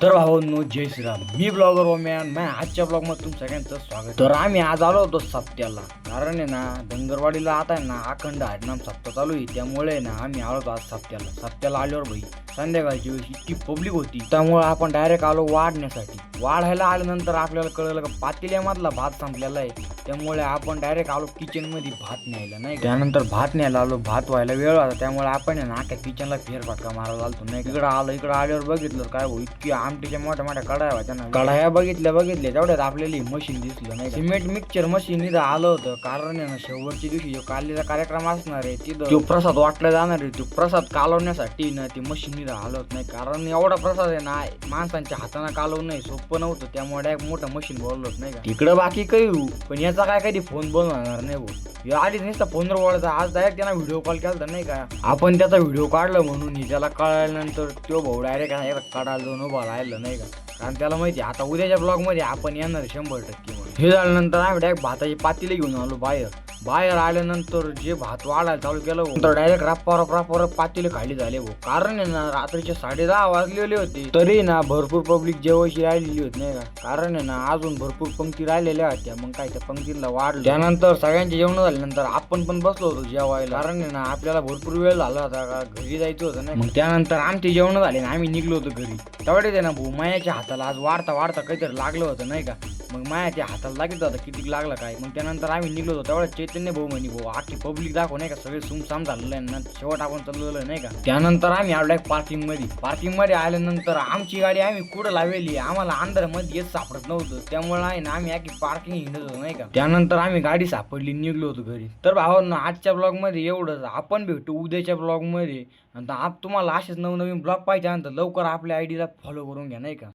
तर भावांनो, जय श्रीराम. मी ब्लॉगर ओम्यान. मैं आजच्या ब्लॉग मध्ये तुमचं सगळ्यांचं स्वागत. तर आम्ही आज आलो होतो सप्त्याला, कारण आहे ना डंगरवाडीला आता आहे ना अखंड हरिनाम सप्ताह चालू आहे. त्यामुळे ना आम्ही आलो होतो आज सप्त्याला आल्यावर भाई संध्याकाळची वेळी इतकी पब्लिक होती, त्यामुळे आपण डायरेक्ट आलो वाढण्यासाठी. वाढायला आल्यानंतर आपल्याला कळलं का पातेल्यामधला भात संपलेला आहे, त्यामुळे आपण डायरेक्ट आलो किचन मध्ये भात न्यायला. नाही त्यानंतर भात न्यायला आलो. भात व्हायला वेळ होता, त्यामुळे आपण आहे ना अख्या किचनला फेरफटका मारायला आलतो. नाही इकडे आल्यावर बघितलं काय भाऊ, इतकी आमटीच्या मोठ्या मोठ्या कढाया होत्या ना. कढाया बघितल्या तेवढ्यात आपल्याला मशीन दिसलं. नाही सिमेंट मिक्सचर मशीन इथं आलं होतं, कारण आहे ना शेवटच्या दिवशी जो कालीचा कार्यक्रम असणार आहे तिथं तो प्रसाद वाटला जाणार आहे. तो प्रसाद कालवण्यासाठी ना ते मशीन इथं आलं होत. नाही कारण एवढा प्रसाद आहे ना माणसांच्या हाताने कालवून नाही सोपं नव्हतं, त्यामुळे एक मोठं मशीन बोलवलं होत. नाही का तिकडं बाकी काही पण याचा काय कधी फोन बनवणार नाही भाऊ. या आधीच नुसता फोनवर बोलायचा, आज डायरेक्ट त्यांना व्हिडिओ कॉल केला नाही का. आपण त्याचा व्हिडिओ काढला म्हणून त्याला कळल्यानंतर तो भाऊ डायरेक्ट काढायला जाऊन उभा राहिला. नाही का, कारण त्याला माहिती आता उद्याच्या ब्लॉग मध्ये आपण येणार 100%. हे झाल्यानंतर आम्ही डायरेक्ट भाताची पातेली घेऊन आलो बाहेर आल्यानंतर जे भात वाढायला चालू केलं तर डायरेक्ट राप्पा पातेले खाली झाले भाऊ. कारण आहे ना रात्रीचे 10:30 वाजलेले होते, तरी ना भरपूर पब्लिक जेवायची राहिलेली होती. नाही का, कारण आहे ना अजून भरपूर पंक्ती राहिलेल्या होत्या. मग काय त्या पंक्तीला वाढलं. त्यानंतर सगळ्यांचे जेवण झाल्यानंतर आपण पण बसलो होतो जेवायला, कारण आहे ना आपल्याला भरपूर वेळ झाला होता का घरी जायचं होतं. नाही मग त्यानंतर आमचे जेवण झाले ना आम्ही निघलो होतो घरी. तेवढे ना भाऊ मायाच्या हाताला आज वाढता काहीतरी लागलं होतं. नाही का, मग मायाच्या हाताला लागत होतं किती लागलं काय. मग त्यानंतर आम्ही निघलो होतो. तेवढ्या चैतन्य भाऊ म्हणे भाऊ आखी पब्लिक दाखव. नाही का, सगळे सुमसाम झालेलं आहे ना, शेवट आपण चाललेलं. नाही का, त्यानंतर आम्ही आलो पार्किंग मध्ये आल्यानंतर आमची गाडी आम्ही कुठं लावली आम्हाला अंधार मध्ये येत सापडत नव्हतं, त्यामुळे आहे ना आम्ही आखी पार्किंग हिंडत होतो. नाही का, त्यानंतर आम्ही गाडी सापडली निघलो होतो घरी. तर भावांनो, आजच्या ब्लॉग मध्ये एवढंच. आपण भेटू उद्याच्या ब्लॉग मध्ये. तुम्हाला असेच नवनवीन ब्लॉग पाहिजे लवकर आपल्या आयडीला फॉलो करून घ्या. नाही का.